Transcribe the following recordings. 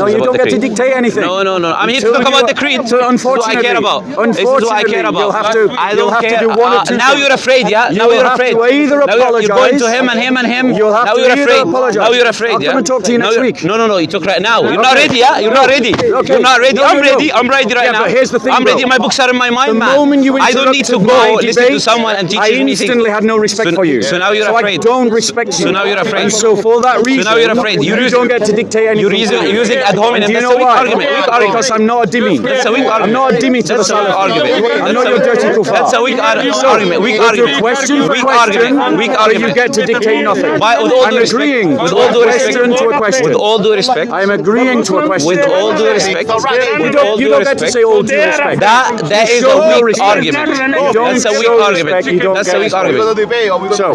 questions No, you about don't the get to creed. dictate anything. No. I'm here to talk about the creed. So this is what I care about. This is what I care about. You'll have to, I don't have care. to do one or two now things. you're afraid, yeah? Now you're afraid. Have to either apologize. You're going to him and him and him. You'll have now to you're either afraid. apologize. Now you're afraid, I'll yeah? come and talk to you next week. No. You talk right now. You're not ready, yeah? You're not ready. Okay. You're not ready. No, I'm no. ready. I'm ready right Yeah, now. but here's the thing, I'm ready. bro. My books are in my mind, The man. moment you I don't need to interrupted go my listen to debate, someone and teach I you anything. instantly had no respect for you. So now you're so afraid. I don't respect you. So now you're afraid. And so for that reason, now you're afraid. You don't get to dictate anything. You're using ad hominem. Do you That's know a weak why? argument. Weak argument. Because I'm not a dhimmi. That's a weak argument. I'm not a dhimmi to the That's a weak Salaf. argument. I'm not your dirty kuffar. That's a weak argument. Weak We'll argument. do question for Weak question, argument. Weak but argument. you get to dictate nothing. With all I'm due respect. agreeing With all due respect. question to a question. With all due respect. I am agreeing to a question. With all due respect. You don't get to say all due respect. That is show a no weak respect. argument. You don't That's a weak show argument. respect, you don't That's a get weak respect. argument. So,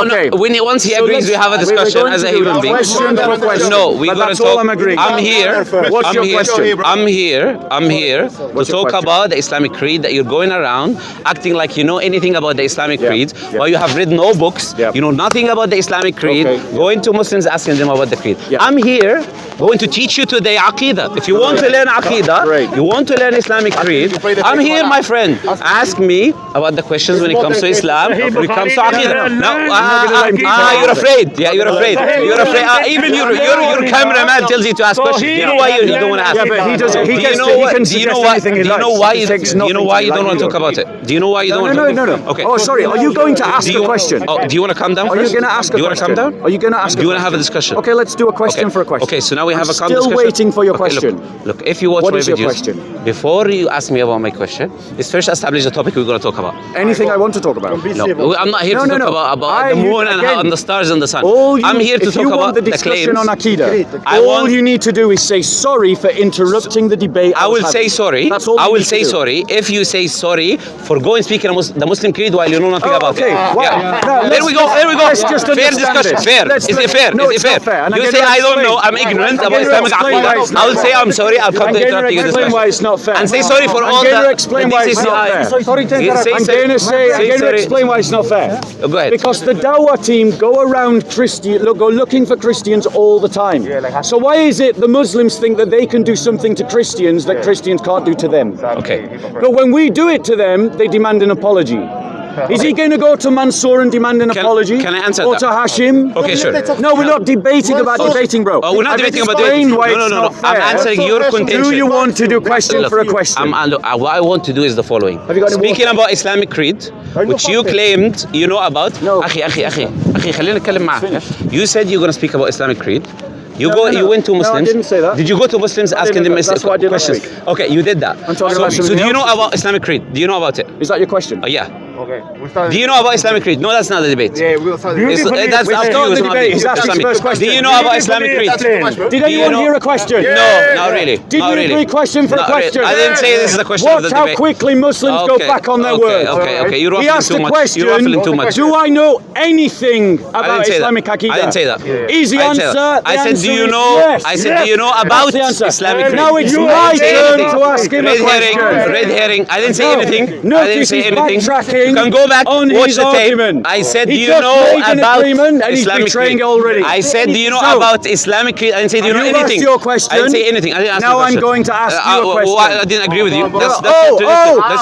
Okay. Once he So agrees, we let's- have a discussion as a human being. Question for question. No, we're But gonna that's all talk. I'm agreeing. I'm here. What's your question? I'm here to What's your talk question? about the Islamic creed. That you're going around acting like you know anything about the Islamic creed, Yeah. while you have read no books. Yeah. You know nothing about the Islamic creed. Okay. Going to Muslims asking them about the creed. Yeah. I'm here going to teach you today Aqidah. If you want to learn Aqidah, Great. you want to learn Islamic creed. I'm here, my friend. Ask me about the questions when it comes to Islam. When it comes to Aqidah. You're afraid. Yeah, you're afraid. You're afraid. Even your cameraman tells you to ask questions. Do you know why you don't want to ask? Yeah, but he doesn't. He Do gets you to- know he what? can Do you know suggest why? anything he Do you know likes. why? He takes Do you know nothing why to you don't like want to you. talk about it? Do you know why you don't want to talk about it? No. Okay. Oh, sorry. Are you going to ask Do you- a question? Oh, do you want to calm down Are you first? going to ask a Do you want to calm question? down? Are you going to ask Do you want to question? have a discussion? Okay, let's do a question for a question. Okay, so now we have a calm Still discussion. waiting for your Okay, question. Look, if you watch What my is your videos, question? before you ask me about my question, let's first establish the topic we're going to talk about. Anything I want to talk about. No, I'm not here to talk about the moon and the stars and the sun. I'm here to if talk you about want the the discussion claims. on Aqidah, I all want- you need to do is say sorry for interrupting the debate. I will was say having. sorry. That's all I you will need say to do. sorry if you say sorry for going speaking the Muslim creed while you know nothing about okay. it. Well, Yeah. no, There we go. There we go. let's just Fair understand discussion. it. Fair. Let's- Is it fair? no, Is it's it fair? not fair. And You I'm say gonna I don't know. explain. I'm ignorant I'm about gonna Islamic explain why it's Aqidah. not I will say fair. I'm sorry. I've come I'm to going interrupt to you in this explain why discussion. it's not fair. And say sorry for all I'm going to the explain why it's not fair. Sorry to interrupt. I'm going to say, I'm going to explain why it's not fair. Go ahead. Because the Dawah team go around go looking for Christians all the time. So why is it the Muslims think that they can do something to Christians that Christians can't do to them? Okay. But when we do it to them, they demand an apology. Is he going to go to Mansour and demand an apology? Can I answer or that? to Hashim? Okay, sure. No, we're not debating about debating, bro. Oh, we're not I've debating about explained debating. why No. it's not fair. I'm answering your contention. Do you want to do question for a question? What I want to do is the following. Have you got any Speaking about Islamic creed, which you claimed you know about. No. أخي خلينا نتكلم معك. You said you're going to speak about Islamic creed. You went to Muslims. No, I didn't say that. Did you go to Muslims asking them That's what I did last questions? week. Okay, you did that. I'm talking so, about so something do you know else. about Islamic creed? Do you know about it? Is that your question? Yeah. Okay. Do you know about Islamic creed? No, that's not the debate. Yeah, we'll start. That's up to you. It's not debate. me. He's asking That's his not first me. question. Do you know about Islamic creed? Did anyone hear a question? No, not really. Did not you really. agree question for a Not really. question? I didn't say this is a question of Watch the how debate. quickly Muslims go back on their words. Okay. You're He waffling asked too a much. question. You're waffling too much. Do I know anything I about didn't say Islamic that. Aqidah? I didn't say that. Easy I didn't say answer. that. I The said, answer do you is know? yes. I said, do you know about That's the answer. Islamic creed? Now it's I my didn't say turn anything. to ask him a Red question. herring. I didn't say No. anything. No, I didn't this say is anything. backtracking You can go back, on watch his the tape. argument. I said, He do you just know made an about agreement and he's Islamic betraying creed? it already. I said, do you know So, about Islamic creed? I didn't say, do you know you anything? asked your question. I didn't say anything. I didn't ask Now you a I'm question. going to ask you a question. I didn't agree with you. That's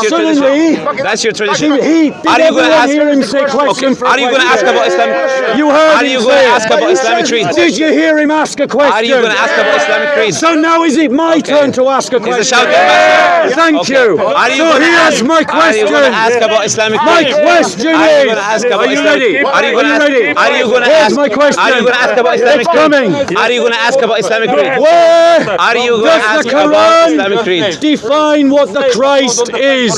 your suddenly, tradition. That's your tradition. Did Are you going to everyone ask? hear him say question for a Are you going to ask question? about Islamic? You heard Are him you say going to it. ask about Islamic creed? Did you hear him ask a question? Are you going to ask about Islamic creed? So now is it my turn to ask a question? He's a shouting match. Thank Okay. you. Are you So going to here's ask? my Are you question. going to ask about Islamic My creed? question Are you is, going to ask about are you Islamic ready? creed? Are you going to Are you ask? ready? Are you going to Here's ask? my question. Are you going to ask about Islamic It's creed? coming. Are you going to ask about Islamic creed? Where Are you going to does ask the about Islamic Quran creed? define what the Christ is?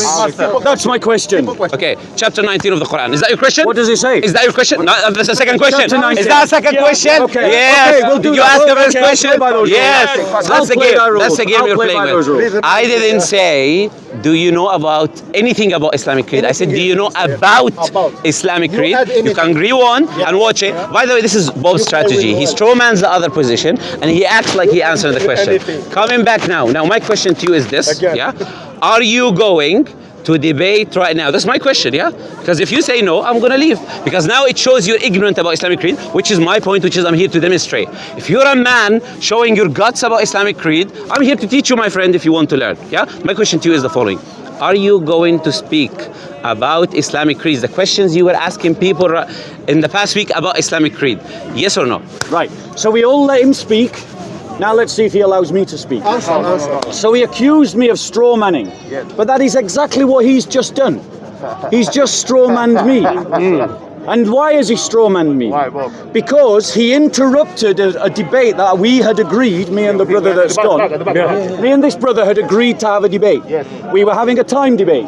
That's my question. Okay, chapter 19 of the Quran. Is that your question? What does it say? Is that your question? No, that's a second question. Chapter 19. Is that a second question? Okay. Yes. Okay, we'll do Did you that. ask about this Okay, I'll question? play by those rules. Yes. I'll That's the play game. by rules. That's the game I'll you're play playing by those with. rules. I didn't say, do you know about anything about Islamic creed? I said, do you know about Islamic creed? You can agree on and watch it. By the way, this is Bob's strategy. He strawmans the other position and he acts like he answered the question. Coming back now. Now, my question to you is this. Yeah. Are you going to debate right now? That's my question, yeah? Because if you say no, I'm going to leave. Because now it shows you're ignorant about Islamic creed, which is my point, which is I'm here to demonstrate. If you're a man showing your guts about Islamic creed, I'm here to teach you, my friend, if you want to learn, yeah? My question to you is the following. Are you going to speak about Islamic creeds, the questions you were asking people in the past week about Islamic creed? Yes or no? Right. So we all let him speak. Now let's see if he allows me to speak. So he accused me of straw manning. But that is exactly what he's just done. He's just straw manned me. And why has he straw manned me? Because he interrupted a debate that we had agreed, me and the brother that's gone. Me and this brother had agreed to have a debate. We were having a time debate.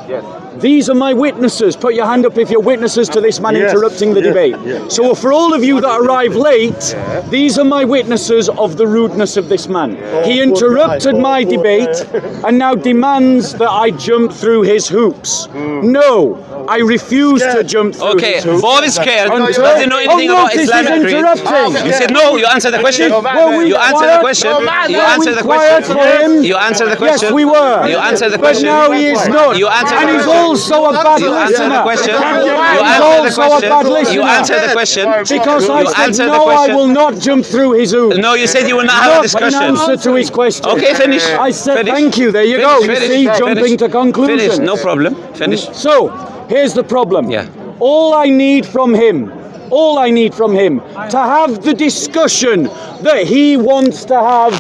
These are my witnesses. Put your hand up if you're witnesses to this man interrupting the debate. So for all of you that arrive late, these are my witnesses of the rudeness of this man. He interrupted my debate and now demands that I jump through his hoops. No, I refuse to jump through his hoops. Bob is scared. Doesn't know anything about Islamic creed. You said no. You answered the question. You answered the question. You answered the question. You answered the question. Yes, we were. You answered the question. But now he is not. You answered the and question. he's also a bad You answered listener. the question. You He's answered the also a bad question. listener. You answered the question. Because I You said answered the no, I question. will not jump through his hoops. No, you said you will not have a Not discussion. an answer to his question. Okay, finish. I said Finish. thank you. There you go. You see, jumping to conclusions. Finish. No problem. Finish. So, here's the problem. Yeah. All I need from him to have the discussion that he wants to have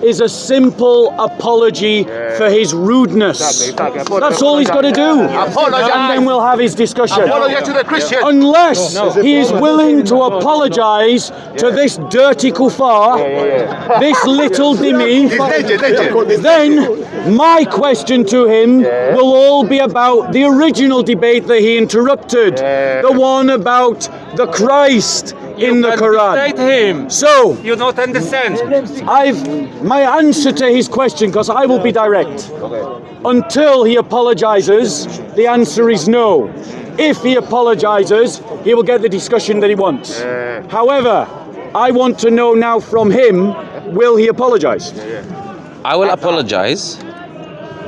is a simple apology for his rudeness. That's all he's got to do. And then we'll have his discussion. Unless he is willing to apologize to this dirty kuffar, this little dhimmi, then my question to him will all be about the original debate that he interrupted, the one about the Christ in the Quran. Him. So You don't understand. my answer to his question, because I will be direct, until he apologizes, the answer is no. If he apologizes, he will get the discussion that he wants. However, I want to know now from him, will he apologize? I will apologize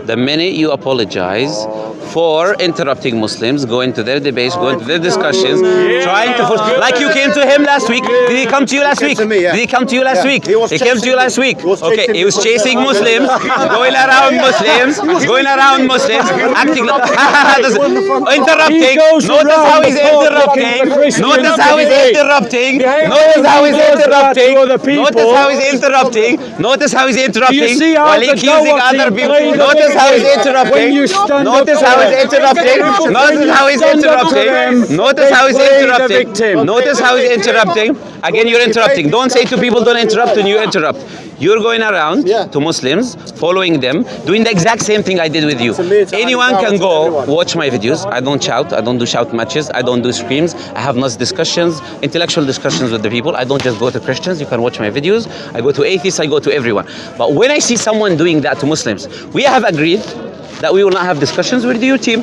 the minute you apologize for interrupting Muslims, going to their debates, going to their discussions, trying to force. Like you came to him last week. Did he come to you last week? Did he come to you last week? He came to you last week. Okay, he was chasing Muslims, going around Muslims, acting like interrupting. Notice how he's interrupting. Notice how he's interrupting. Notice how he's interrupting. Notice how he's interrupting. Notice how he's interrupting while accusing other people. Notice how he's interrupting. Notice how he's interrupting. Notice how he's interrupting. Notice how he's interrupting. Notice how he's interrupting. Again, you're interrupting. Don't say to people, don't interrupt when you interrupt. You're going around to Muslims, following them, doing the exact same thing I did with you. Anyone can go watch my videos. I don't shout. I don't do shout matches. I don't do screams. I have nice discussions, intellectual discussions with the people. I don't just go to Christians. You can watch my videos. I go to atheists. I go to everyone. But when I see someone doing that to Muslims, we have agreed that we will not have discussions with your team.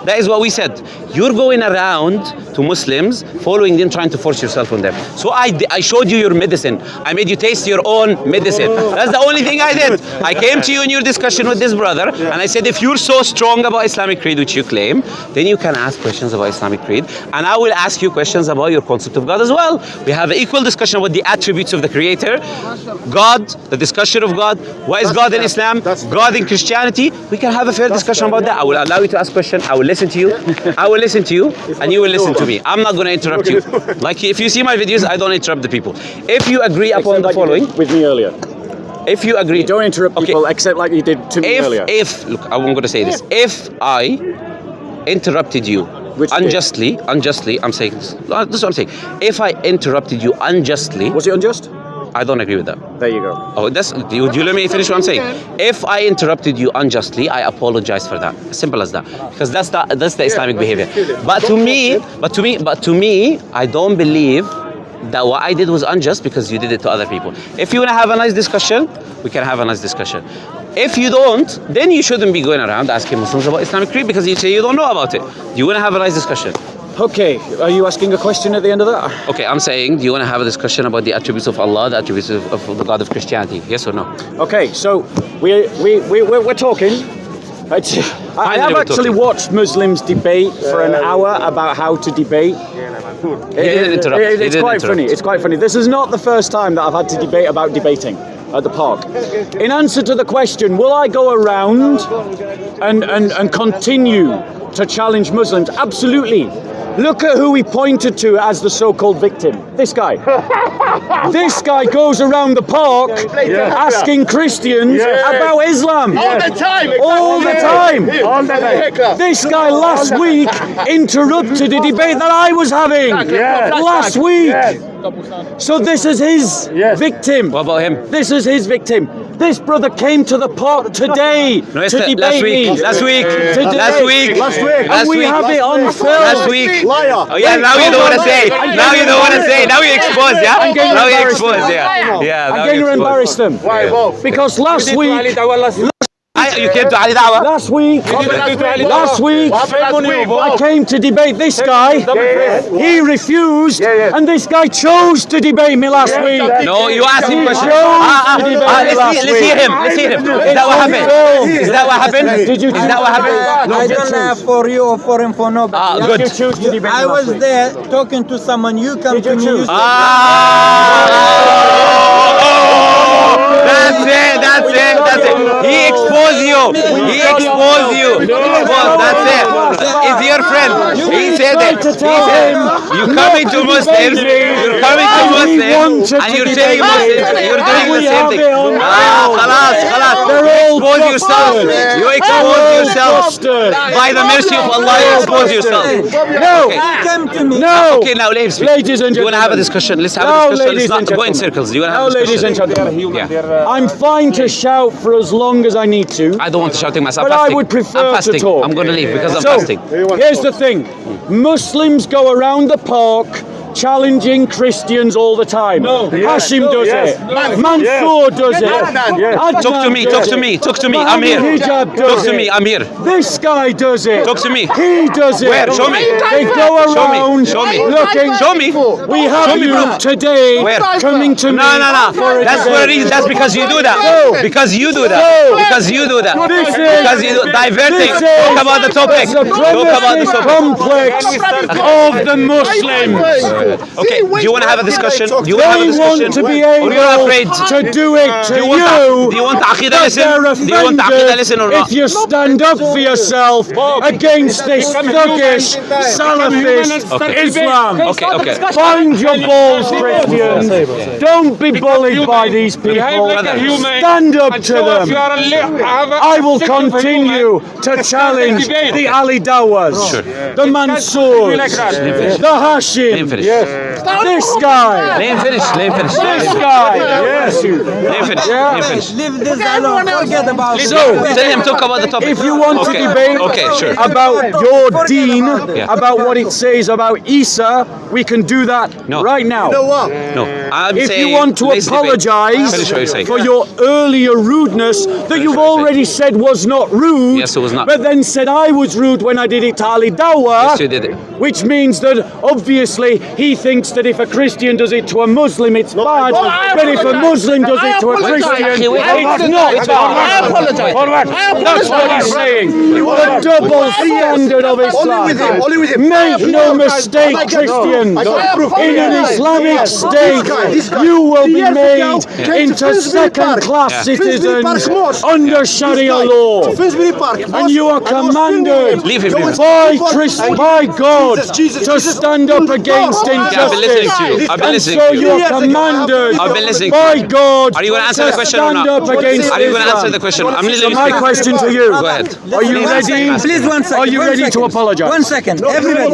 That is what we said. You're going around to Muslims, following them, trying to force yourself on them. So I showed you your medicine. I made you taste your own medicine. That's the only thing I did. I came to you in your discussion with this brother, and I said, if you're so strong about Islamic creed, which you claim, then you can ask questions about Islamic creed, and I will ask you questions about your concept of God as well. We have an equal discussion about the attributes of the Creator, God, the discussion of God. What is God in Islam? God in Christianity? We can have a fair discussion about that. I will allow you to ask questions. I will listen to you. I will listen to you, and you will listen to me. I'm not going to interrupt you. Like, if you see my videos, I don't interrupt the people. If you agree upon the following, with me earlier. if you agree, Don't interrupt people except like you did to me earlier. Look, I'm going to say this. If I interrupted you unjustly, I'm saying this. This is what I'm saying. If I interrupted you unjustly, Was it unjust? I don't agree with that. There you go. Oh, would you let me finish what I'm saying? If I interrupted you unjustly, I apologize for that. Simple as that. Because that's the Islamic behavior. But to me, I don't believe that what I did was unjust because you did it to other people. If you want to have a nice discussion, we can have a nice discussion. If you don't, then you shouldn't be going around asking Muslims about Islamic creed because you say you don't know about it. You want to have a nice discussion. Okay, are you asking a question at the end of that? Okay, I'm saying, do you want to have a discussion about the attributes of Allah, the attributes of the God of Christianity? Yes or no? Okay, so we're talking. I have we're actually talking. watched Muslims debate for an hour about how to debate. He didn't interrupt. He It's didn't quite interrupt. funny. It's quite funny. This is not the first time that I've had to debate about debating at the park. In answer to the question, will I go around and continue to challenge Muslims? Absolutely. Look at who he pointed to as the so-called victim. This guy. This guy goes around the park asking Christians about Islam. All the time. All the time. All the time. This guy last week interrupted a debate that I was having. Last week. So this is his victim. What about him? This is his victim. This brother came to the park today No, it's to the- debate last week. me. Last week. Today. Last week. And Last we week. have it on film. Last week. Liar. Oh yeah, now you don't want to say. Now you don't want to say. Now you expose, yeah? I'm getting Now you embarrassed. expose, yeah. Yeah, I'm now going you to expose. embarrass them. Why both? Because last week, You came to Ali Dawah. last week, Last I came to debate this guy. He refused, and this guy chose to debate me last week. No, you asked him He questions. chose to debate me last Let's hear week. him. Let's hear him. Is that what happened? Is that what happened? Did you Is that what happened? I don't have for you or for him for nobody. Ah, yeah? good. You choose to debate me I last was week. there talking to someone. You come to me. You say, That's it. That's it. That's it. He exposed you. He exposed you. That's it. Is your friend. He said it. He said, you coming to Muslims. You're coming to Muslims. And you're telling Muslims. You're doing the same thing. خلاص. You expose yourself. You expose yourself. By the mercy of Allah, you expose yourself. No, come to me. no. Okay, now let him speak. Ladies and You want to have a gentlemen. discussion? Let's have No, a discussion. ladies Let's and not go in gentlemen. circles. You want to No, have a ladies and discussion? gentlemen. Yeah. I'm fine to shout for as long as I need to. I don't want to shouting myself. But I fasting. would prefer I'm fasting. to talk. I'm going to leave because I'm So, fasting. here's the thing. Muslims go around the park challenging Christians all the time. Hashim does it. Mansour does it. Adnan Talk to me. does Talk to it. me. Talk to me. I'm here. Hijab does Talk to it. me. I'm here. This guy does it. Talk to me. He does it. Where? Show me. They go Show me. around Show me. looking. Show me. We have Show me you proof. today Where? coming to me. No. for a That's for a debate. reason. That's because you do that. No. Because you do that. No. Because you do that. This is- Because you do diverting. This is Talk about the topic. the Talk about the supremacist topic. complex of the Muslims. Okay. Do you want to have a discussion? Do you want to have a They discussion? want to be Or you're able afraid? to do it to Do you want Aqidah but listen? they're Do you want Aqidah offended listen or not? if you stand up for yourself against this thuggish Salafist Islam. Okay. Find your balls, Christians. Don't be bullied by these people. Stand up to them. I will continue to challenge the Ali Dawas, the Mansours, the Hashim, Let him finish. this guy, Let him finish. this guy. Yes. Let him finish. Let him finish. Leave this alone. Forget about it. So, Tell him talk about the topic. if you want to Okay. debate Okay, sure. about your deen, Yeah. about what it says about Isa, we can do that No. right now. No, I'm If saying you want to let's debate. apologize Finish what you're saying. for your earlier rudeness that you've what you're already said was not rude, Yes, it was not. but then said I was rude when I did it to Ali Dawah, Yes, you did it. which means that obviously he thinks that if a Christian does it to a Muslim it's bad, but if a Muslim does it to a Christian it's not bad. That's what he's saying. The double standard of Islam. Make no mistake, Christians. In an Islamic state, you will be made into second-class citizens under Sharia law. And you are commanded Leave him, leave him. by God to stand up against Yeah, I've been listening to you. injustice. I've been And listening so to you. you are commanded I've been listening to by you. God Are you going to answer the question or stand not? up against Are you going to answer Islam. the question? I'm So literally my speaking. question to you. Go ahead. Are you ready? Please, 1 second. Are you 1 ready to second. apologize? 1 second. Everybody,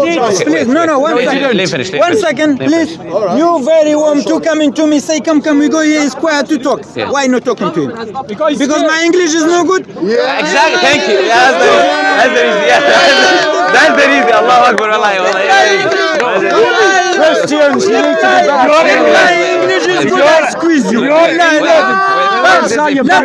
please. No, 1 Let second. him finish. 1 second, please. You very warm to coming to me. Say, come. We go here. It's quiet to talk. Yeah. Why not talking to him? Because my English is no good. Exactly. Thank you. Yeah, that's the reason. Yeah, that's the reason. Allahu Akbar. Wallahi. Christians, you need to be back. English is good. I squeeze you. That's how you back.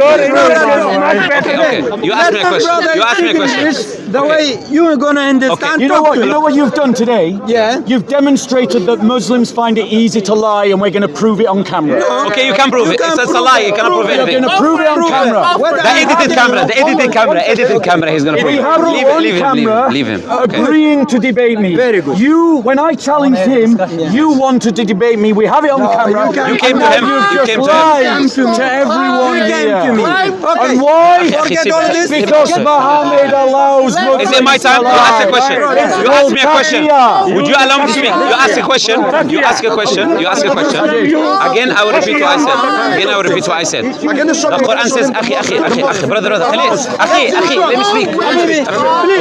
You ask me a question. You ask me a question. The way you're gonna understand. You know what you've done today? Yeah. You've demonstrated that Muslims find it easy to lie, and we're going to prove it on camera. Okay, you can prove it. It's a lie. You cannot prove We're anything. going to prove it on camera. The edited camera. He's gonna prove We it. have you on camera Leave him. Okay. agreeing to debate me. Very good. When I challenged him, you wanted to debate me. We have it on camera. You came to And him. now You you've came just to him. lied to everyone You came here. to me. Okay. And why? Forget all this. Because Muhammad allows Muslims Is it my time? to You ask a lie. question. It's You ask called me a question. taqiyya. Would you allow me to speak? You ask a question. You ask a question. You ask a question. Again, I will repeat what I said. Again, I will repeat what I said. The Quran says, أخي, brother, خليل. أخي, let me speak.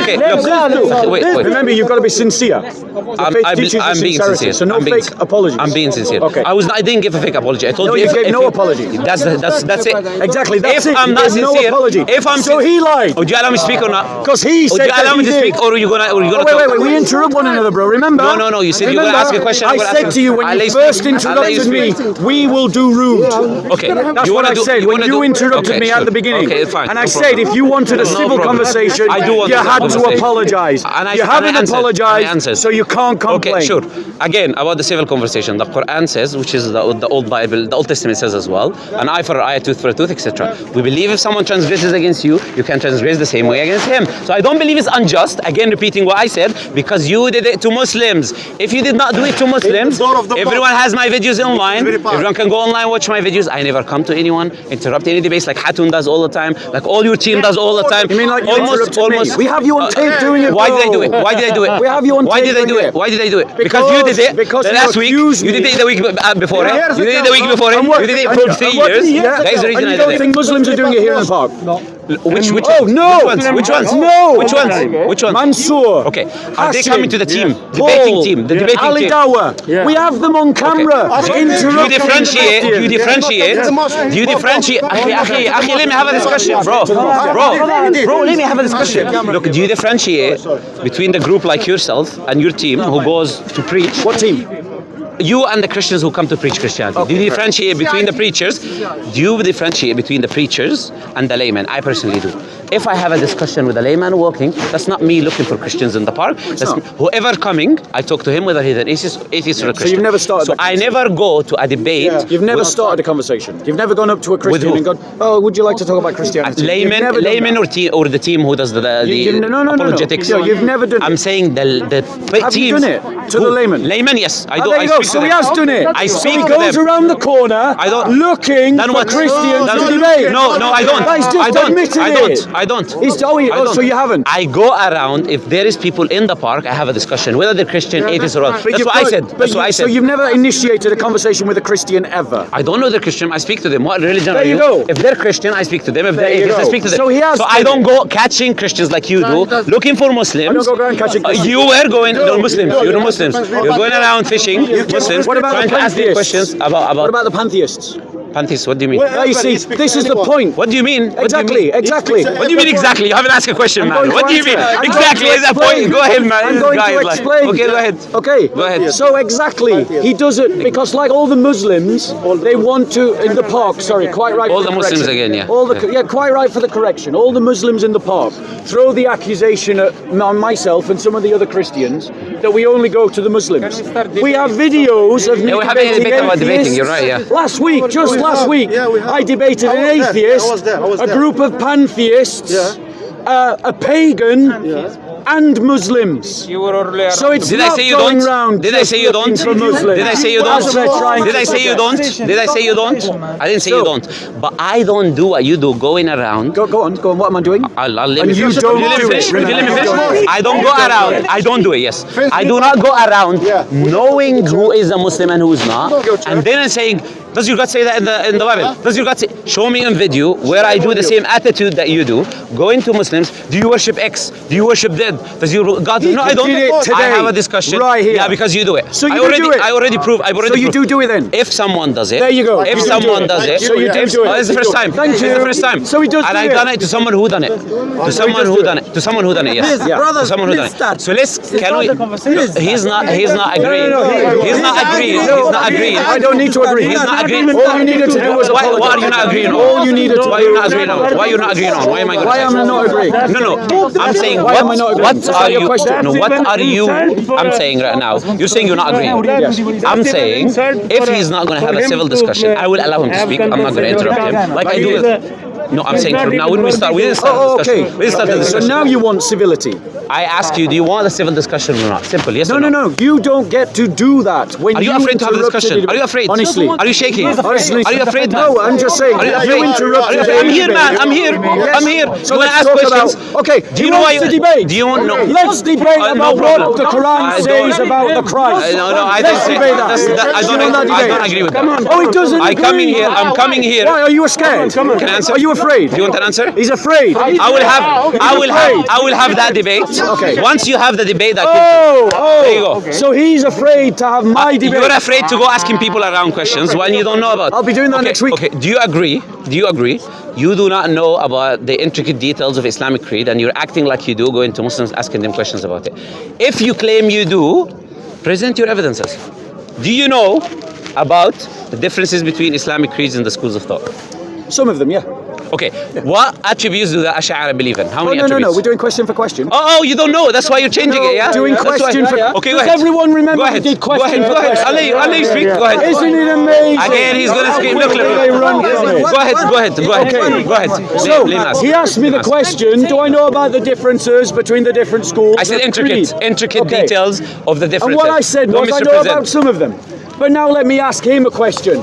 Okay, look. Wait. Remember, you've got to be sincere. I'm being sincere. So no I'm being- fake apologies. I'm being sincere. Okay. I didn't give a fake apology. I told No, you. you gave if no apology. That's it. Exactly, that's If it. I'm You not gave no sincere, apology. if I'm So he lied. would you allow me to speak or not? Because he Would said you allow that me he to speak, did. or are you gonna Wait, we interrupt one another, bro. Remember? No. You said you're gonna ask a question. I I'm gonna said ask to you when I'll you let first speak. I'll let you interrupted me, speak. we will do rude. Okay. That's You what wanna I do- said you when wanna you do- interrupted okay, me sure. at the beginning. Okay, fine. And I No said problem. if you wanted a No civil problem. conversation, I do want you a had to conversation. apologize. And I- You and I haven't answered. I apologized, answered. so you can't complain. Okay, sure. Again, about the civil conversation, the Quran says, which is the old Bible, the Old Testament says as well, an eye for an eye, tooth for a tooth, etc. We believe if someone transgresses against you, you can transgress the same way against him. So I don't believe it's unjust. Again, repeating what I said, because you did it to Muslims. If you did not do it to Muslims, everyone has my videos online. Everyone can go online, watch my videos. I never come to anyone, interrupt any debates like Hatun does all the time, like all your team does all the time. You mean like you interrupted me? We have you on tape doing it, Why did I bro. do it? Why did I do it? We have you on Why tape did I do doing it? it. Why did I do it? Because you did it because the you last week. accused You did me. it the week before it. You did it the week before it. And what- You did it and- for and 3 what- years. yeah. That is the reason And I you did don't it. think Muslims are doing it here in the park? Which Oh no! Which ones? No! Which ones? Which ones? Mansour. Okay. Are they Hashim, coming to the team? Paul, Debating team. The debating Ali team. Dawa. We have them on camera. Do you Interrupting differentiate? Do you differentiate? Do you differentiate? Akhi, let me have a discussion, bro. Bro, let me have a discussion. Look, do you differentiate between the group like yourself and your team who goes to preach? What team? You and the Christians who come to preach Christianity. Do you differentiate between the preachers? Do you differentiate between the preachers and the laymen? I personally do. If I have a discussion with a layman walking, that's not me looking for Christians in the park. That's whoever coming, I talk to him whether he's an atheist or a Christian. you've never started So that I never go to a debate. You've never started a conversation. You've never gone up to a Christian who? and gone, "Oh, would you like to talk about Christianity?" You've never done Layman that. or the team who does the No. apologetics. No, you've never done I'm it. saying the Have you teams. done it to the Who? layman? Layman, yes, I Oh, do. there I you go. speak to So he them. has done it. I So speak he to goes them. around the corner I don't- looking Then for what? Christians Then to what? debate. No, I don't. He's just I don't. admitted I it. don't. I don't. I don't. So you haven't. I go around. If there is people in the park, I have a discussion, whether they're Christian, atheist, or not. That's what I said. That's what I So said. you've never initiated a conversation with a Christian ever. I don't know they're Christian. I speak to them. What religion There are you you? go. If they're Christian, I speak to them. If they're There you atheist, I go. speak to them. So he has I done don't it. go catching Christians like you do, looking for Muslims. I don't go around catching Christians. You were going. No, Muslims. You're the Muslims. You're going around fishing. Muslims. What about trying the to ask me pantheists? questions about What about the pantheists? pantheists? What do you mean? Now you see, this is the point. What do you mean? What do you Exactly, mean? exactly. What do you mean exactly? You haven't asked a question, I'm man. going to What do you answer mean? it. I'm going Exactly to is that explain. point. Go ahead, man. I'm This going guy to is like- explain. Okay, go ahead. Okay. Go ahead. So exactly, he does it because, like all the Muslims, they want to in the park. Sorry, quite right. All for the Muslims correction. again, yeah. All the quite right for the correction. All the Muslims in the park throw the accusation on myself and some of the other Christians that we only go to the Muslims. We have videos of me Yeah, we have a debating debate about debating, atheists. you're right, yeah. Last week, just last week, I debated an atheist, a group of pantheists, a pagan, and Muslims. So it's Did I not say you going don't? round Did I just say you looking don't? for Muslims. Did I say you don't? As they're trying Did to I say you suggest. don't? Did I say you don't? I didn't say you don't. But I don't do what you do, going around. Go on. What am I doing? I'll let And me you finish. don't Will you let me do finish? it. Will you let me You don't do finish? it. I don't go around. I don't do it. Yes, I do not go around knowing who is a Muslim and who is not, and then saying, "Does your God say that in the Bible? Does your God say?" Show me in video where I do the same attitude that you do. Going to Muslims, do you worship X? Do you worship that? Does your God? He No, I don't. did it today, I have a discussion. right here. Yeah, because you do it. So you I do already, do it. I already proved. So you do it then. If someone does it, There you go. If You do someone it. does it, So you do if, do it. oh, it's the first time. Thank It's you. the first time. So he does and do I've it. done it to someone who done it. To someone does who do done it. To someone who done it. Yes. Please, brother, To someone who done please it. start. So let's. Can we? the conversation. He's not. He's not agreeing. No, He's not agreeing. He's not agreeing. I don't need to agree. He's not agreeing. All you needed to do was Why apologize. are you not agreeing on? All you needed to Why are you not agreeing on? Why are you not agreeing on? Why am I going to Why am I not agreeing? No. I'm saying Why am I not agreeing? what Is that are your you? question? No, what are you? I'm saying right now. You're saying you're not agreeing. Yes. I'm saying if he's not going to have a civil discussion, I will allow him to speak. I'm not going to interrupt him. Like I do with. No, I'm saying from now when we start, we didn't start the discussion. Okay. We didn't start the So discussion. now you want civility. I ask you, do you want a civil discussion or not? Simple, yes or No. You don't get to do that. When Are you afraid to have a interrupted discussion? the- Are you afraid? Honestly. Are you shaking? Honestly. Are you afraid, man? No, I'm just saying. Are you afraid? You interrupted. Are you afraid? I'm here, the man. debate. I'm here. Yes. I'm here. So You want to let's ask talk questions? about. Okay. Do you know why? To debate? Do you want? No. Let's debate No about problem. what the I Quran don't- says about the Christ. No, I Let's don't say debate that. I Do you want that don't debate? agree with that. Oh, he doesn't I come in agree. here. I'm coming here. Why are you scared? Can I answer? Are you afraid? Do you want an answer? He's afraid. I will have that debate. Okay. Once you have the debate, Oh, there you go. So he's afraid to have my debate. You're afraid to go asking people around questions when you don't know about. I'll be doing that next week. Okay. Do you agree? You do not know about the intricate details of Islamic creed, and you're acting like you do, going to Muslims asking them questions about it. If you claim you do, present your evidences. Do you know about the differences between Islamic creeds and the schools of thought? Some of them, yeah. Okay. What attributes do the Ash'ari believe in? How many No. attributes? We're doing question for question. Oh, you don't know. That's why you're changing it, yeah? Doing That's why- question for Okay, go Does ahead. everyone remember Go ahead. we did question Go for ahead. question? I'll let you speak. Go ahead. Isn't it amazing? Again, he's going to speak. Look. They run from it. Go ahead. Go ahead. So, Leave us. he asked me the question, do I know about the differences between the different schools? I said of intricate creed? Okay. details of the And differences. what I said Don't was I know misrepresent. about some of them. But now let me ask him a question.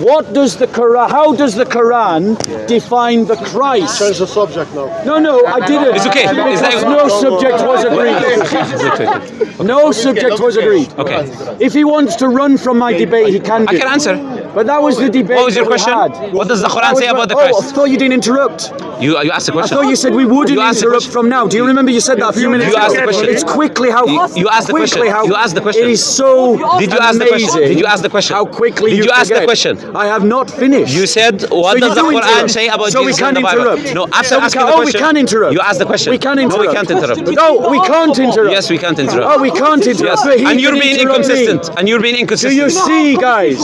What does the Quran, how does the Quran define the Christ? Change the subject now. No, I didn't. It's okay. Because no subject was agreed. No subject was agreed. Okay. If he wants to run from my debate, he can do. I can answer. But that was the debate. What was your that we question? had. What does the Quran That was say about the I Christ? thought you didn't interrupt. You asked the I question. thought you said we wouldn't You asked the interrupt question. from now. Do you remember you said that a few minutes You ago? asked the question. It's quickly how. You asked the question. quickly how You asked the question. It is so Did you ask the question? amazing Did you ask the question? How quickly Did you ask the forget. question? I have not finished. You said, what So does you the do Quran interrupt. say about So we Jesus in can the Bible? interrupt. No, after So we asking can- the oh, we question. can interrupt. You asked the question. We can interrupt. No, we can't interrupt. No, we can't interrupt. Yes, we can't interrupt. Oh, we can't interrupt. Yes. But he And you're can being interrupt me. inconsistent. And you're being Do inconsistent. you see, guys?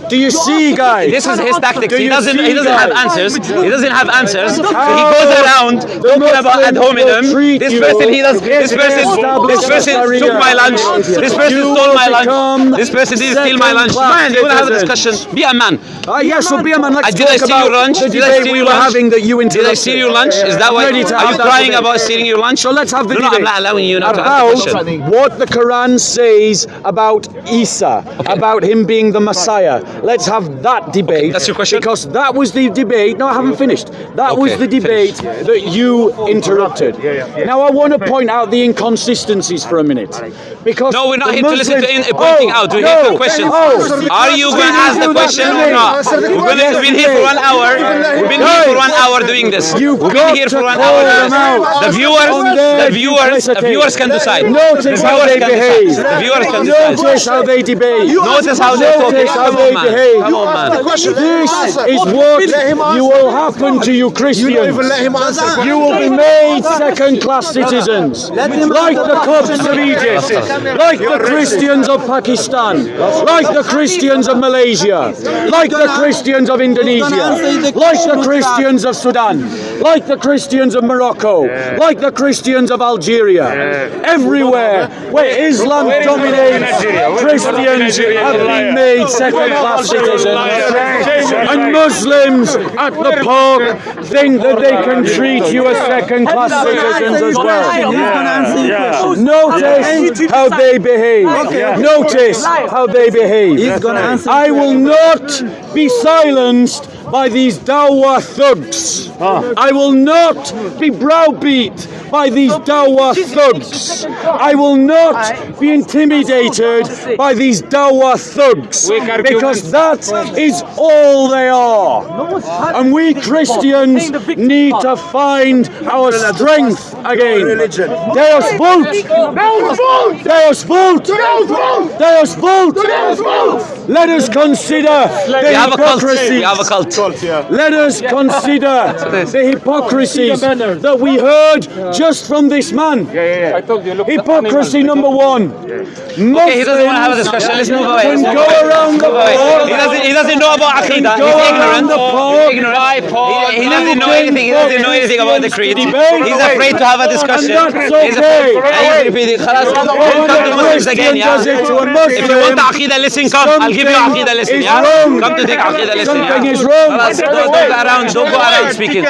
Do you see, guys? This is his tactics. Do He you doesn't see, have guys? answers. He doesn't have answers. So he How goes around the talking about ad Muslims will hominem. treat This you person if this person Sharia. took my lunch. This person You stole my will become lunch. This person didn't steal my lunch. second-class Man, you want to have a discussion? citizens. Be a man. Yes, so be a man. Let's Did I talk steal your about lunch? the Did I debate steal we your were lunch? having that you interrupted. Did I steal your lunch? Is that why? Ready to Are have you that crying debate. about stealing your lunch? So let's have the No, debate I'm not allowing you not to have the about question. what the Quran says about Isa, about him being the Messiah. Let's have that debate. That's your question? Because that was the debate. No, I haven't finished. That was Okay, the debate that you interrupted. Now I want to point out the inconsistencies for a minute. Because No, we're not the here to listen to Muslims- pointing out. We're here no, for questions. oh. Are you going to ask the do that question to or me. not? We've been here for 1 hour. We've been here for 1 hour doing this. You've We've got been here to for 1 call hour. them out The viewers, on their the viewers can decide. Notice how they behave. The viewers can decide. Notice how they debate. Notice how they're talking. Notice how Come they on, man. behave. Come on, man. This is what you will happen to you Christians. Let him answer. You will be made second-class citizens, like the Copts of Egypt, like the Christians of Pakistan, like the Christians of Malaysia, like the Christians of Indonesia, like the Christians of Sudan, like the Christians of Morocco, like the Christians of Algeria. Everywhere where Islam dominates, Christians have been made second-class citizens. And Muslims at the park think that they can treat you as second-class citizens as well. Notice how they behave. Notice how they behave. I will not be silenced by these dawah thugs. I will not be browbeat by these dawah thugs. I will not be intimidated by these dawah thugs, because that is all they are. And we Christians need to find our strength again. Deus vult! Deus vult! Deus vult! Let us consider the hypocrisies. Let us consider the hypocrisies that we heard just from this man. Hypocrisy number one. Okay, he doesn't want to have a discussion. Let's move away. Can go around the park. He doesn't know about Aqidah. He's ignorant. He doesn't know anything. He doesn't know anything about the creed. He's afraid to have a discussion. And that's okay. He's repeating. Come to Muslims again, yeah? If you want Aqidah lesson, come. I'll give you Aqidah lesson, yeah? Come to take Aqidah lesson, yeah? Something is wrong. Don't go around speaking.